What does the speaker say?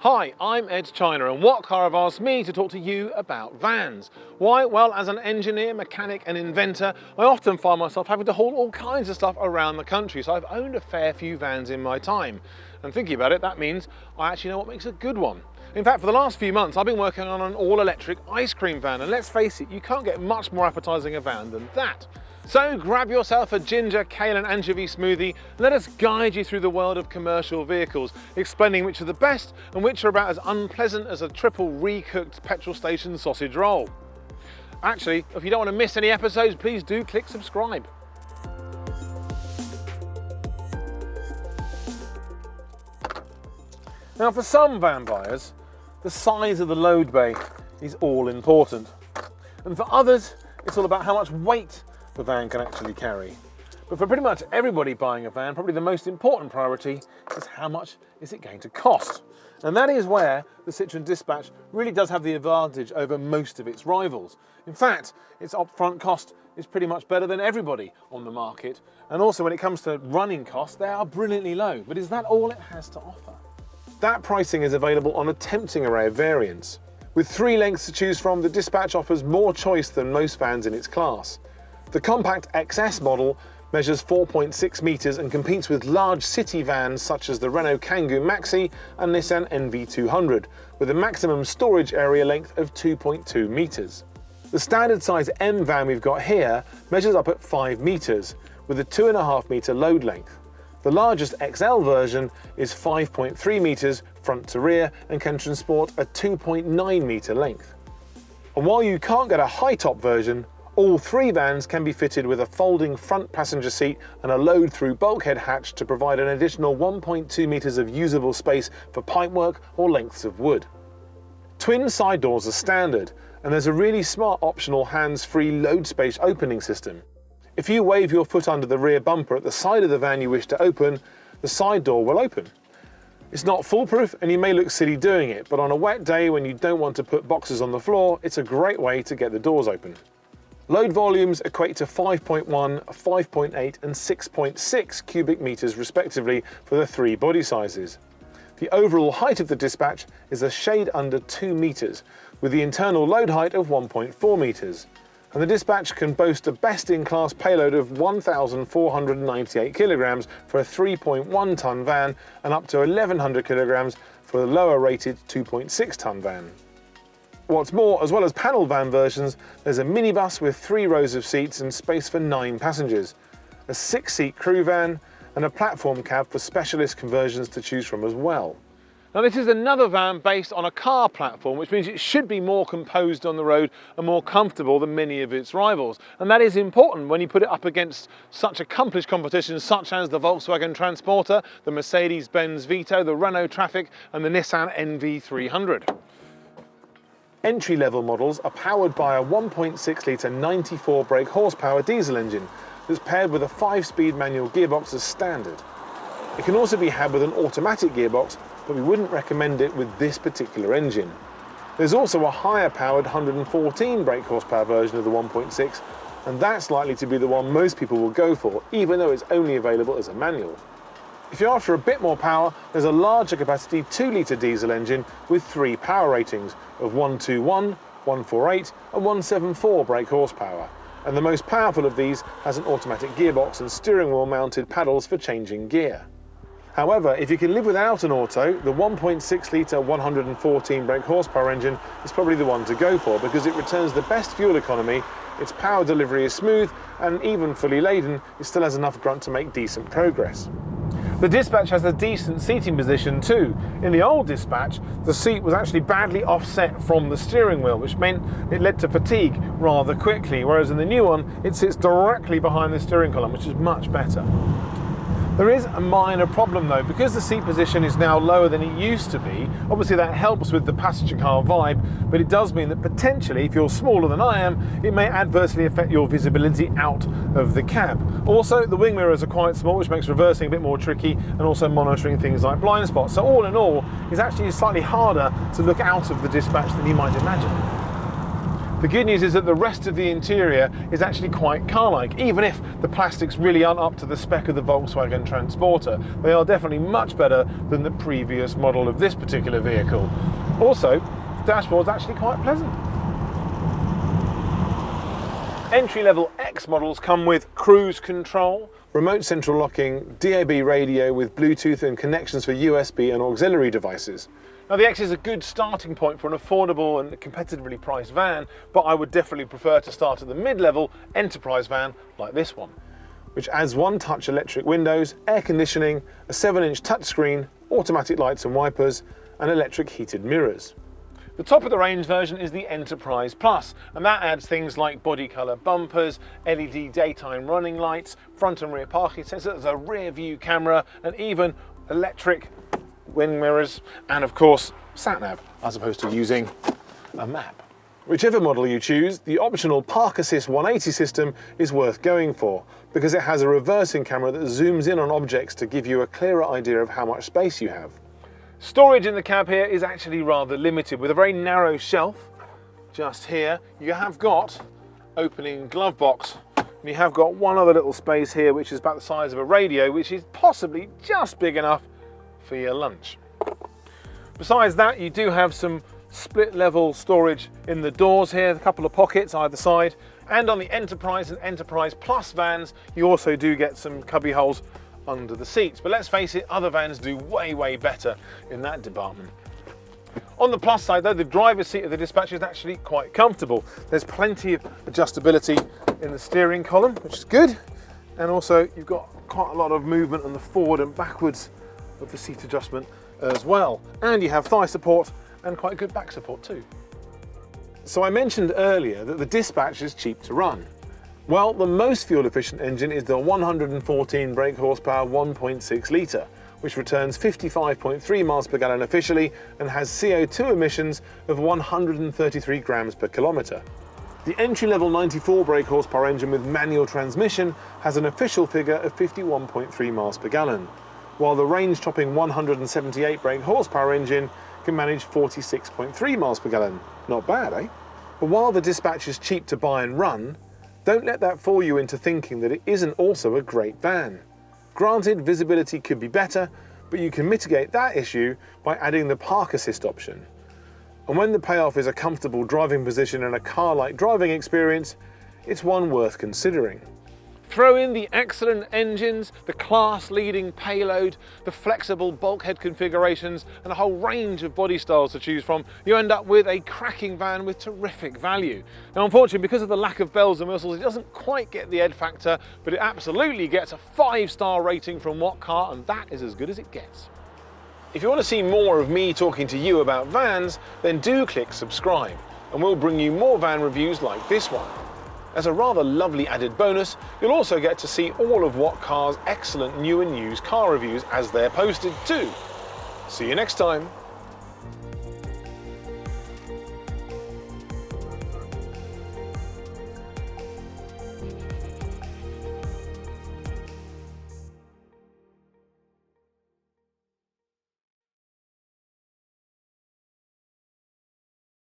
Hi, I'm Edd China, and what car have asked me to talk to you about vans? Why? Well, as an engineer, mechanic and inventor, I often find myself having to haul all kinds of stuff around the country, so I've owned a fair few vans in my time. And thinking about it, that means I actually know what makes a good one. In fact, for the last few months, I've been working on an all-electric ice cream van, and let's face it, you can't get much more appetizing a van than that. So grab yourself a ginger, kale and anchovy smoothie and let us guide you through the world of commercial vehicles, explaining which are the best and which are about as unpleasant as a triple recooked petrol station sausage roll. Actually, if you don't want to miss any episodes, please do click subscribe. Now, for some van buyers, the size of the load bay is all important. And for others, it's all about how much weight the van can actually carry. But for pretty much everybody buying a van, probably the most important priority is how much is it going to cost. And that is where the Citroen Dispatch really does have the advantage over most of its rivals. In fact, its upfront cost is pretty much better than everybody on the market. And also when it comes to running costs, they are brilliantly low. But is that all it has to offer? That pricing is available on a tempting array of variants. With 3 lengths to choose from, the Dispatch offers more choice than most vans in its class. The compact XS model measures 4.6 metres and competes with large city vans such as the Renault Kangoo Maxi and Nissan NV200, with a maximum storage area length of 2.2 metres. The standard size M van we've got here measures up at 5 metres, with a 2.5 metre load length. The largest XL version is 5.3 metres front to rear and can transport a 2.9 metre length. And while you can't get a high-top version, all 3 vans can be fitted with a folding front passenger seat and a load-through bulkhead hatch to provide an additional 1.2 metres of usable space for pipework or lengths of wood. Twin side doors are standard, and there's a really smart optional hands-free load space opening system. If you wave your foot under the rear bumper at the side of the van you wish to open, the side door will open. It's not foolproof and you may look silly doing it, but on a wet day when you don't want to put boxes on the floor, it's a great way to get the doors open. Load volumes equate to 5.1, 5.8 and 6.6 cubic metres respectively for the 3 body sizes. The overall height of the Dispatch is a shade under 2 metres, with the internal load height of 1.4 metres. And the Dispatch can boast a best-in-class payload of 1,498 kilograms for a 3.1 tonne van and up to 1,100 kilograms for the lower rated 2.6 tonne van. What's more, as well as panel van versions, there's a minibus with 3 rows of seats and space for 9 passengers, a 6-seat crew van and a platform cab for specialist conversions to choose from as well. Now this is another van based on a car platform, which means it should be more composed on the road and more comfortable than many of its rivals. And that is important when you put it up against such accomplished competition such as the Volkswagen Transporter, the Mercedes-Benz Vito, the Renault Trafic and the Nissan NV300. Entry-level models are powered by a 1.6 litre 94 brake horsepower diesel engine that's paired with a 5-speed manual gearbox as standard. It can also be had with an automatic gearbox, but we wouldn't recommend it with this particular engine. There's also a higher powered 114 brake horsepower version of the 1.6, and that's likely to be the one most people will go for, even though it's only available as a manual. If you're after a bit more power, there's a larger capacity 2 litre diesel engine with 3 power ratings of 121, 148 and 174 brake horsepower. And the most powerful of these has an automatic gearbox and steering wheel mounted paddles for changing gear. However, if you can live without an auto, the 1.6 litre 114 brake horsepower engine is probably the one to go for because it returns the best fuel economy, its power delivery is smooth, and even fully laden, it still has enough grunt to make decent progress. The Dispatch has a decent seating position too. In the old Dispatch, the seat was actually badly offset from the steering wheel, which meant it led to fatigue rather quickly, whereas in the new one, it sits directly behind the steering column, which is much better. There is a minor problem though, because the seat position is now lower than it used to be. Obviously that helps with the passenger car vibe, but it does mean that potentially, if you're smaller than I am, it may adversely affect your visibility out of the cab. Also, the wing mirrors are quite small, which makes reversing a bit more tricky, and also monitoring things like blind spots. So all in all, it's actually slightly harder to look out of the Dispatch than you might imagine. The good news is that the rest of the interior is actually quite car-like. Even if the plastics really aren't up to the spec of the Volkswagen Transporter, they are definitely much better than the previous model of this particular vehicle. Also, the dashboard's actually quite pleasant. Entry-level X models come with cruise control, remote central locking, DAB radio with Bluetooth and connections for USB and auxiliary devices. Now the X is a good starting point for an affordable and competitively priced van, but I would definitely prefer to start at the mid-level enterprise van like this one, which adds one-touch electric windows, air conditioning, a 7-inch touchscreen, automatic lights and wipers, and electric heated mirrors. The top of the range version is the Enterprise Plus, and that adds things like body colour bumpers, LED daytime running lights, front and rear parking sensors, a rear view camera, and even electric wind mirrors, and of course sat-nav, as opposed to using a map. Whichever model you choose, the optional Park Assist 180 system is worth going for, because it has a reversing camera that zooms in on objects to give you a clearer idea of how much space you have. Storage in the cab here is actually rather limited, with a very narrow shelf just here. You have got opening glove box, and you have got one other little space here which is about the size of a radio, which is possibly just big enough for your lunch. Besides that, you do have some split level storage in the doors here, a couple of pockets either side, and on the Enterprise and Enterprise Plus vans you also do get some cubby holes under the seats, but let's face it, other vans do way better in that department. On the plus side though, the driver's seat of the Dispatch is actually quite comfortable. There's plenty of adjustability in the steering column, which is good, and also you've got quite a lot of movement on the forward and backwards of the seat adjustment as well, and you have thigh support and quite good back support too. So I mentioned earlier that the Dispatch is cheap to run. Well, the most fuel efficient engine is the 114 brake horsepower 1.6 litre, which returns 55.3 miles per gallon officially and has CO2 emissions of 133 grams per kilometre. The entry-level 94 brake horsepower engine with manual transmission has an official figure of 51.3 miles per gallon, while the range-topping 178 brake horsepower engine can manage 46.3 miles per gallon. Not bad, eh? But while the Dispatch is cheap to buy and run, don't let that fool you into thinking that it isn't also a great van. Granted, visibility could be better, but you can mitigate that issue by adding the Park Assist option. And when the payoff is a comfortable driving position and a car-like driving experience, it's one worth considering. Throw in the excellent engines, the class-leading payload, the flexible bulkhead configurations, and a whole range of body styles to choose from, you end up with a cracking van with terrific value. Now unfortunately, because of the lack of bells and whistles, it doesn't quite get the Edd factor, but it absolutely gets a 5-star rating from What Car, and that is as good as it gets. If you want to see more of me talking to you about vans, then do click subscribe, and we'll bring you more van reviews like this one. As a rather lovely added bonus, you'll also get to see all of What Car's excellent new and used car reviews as they're posted too. See you next time.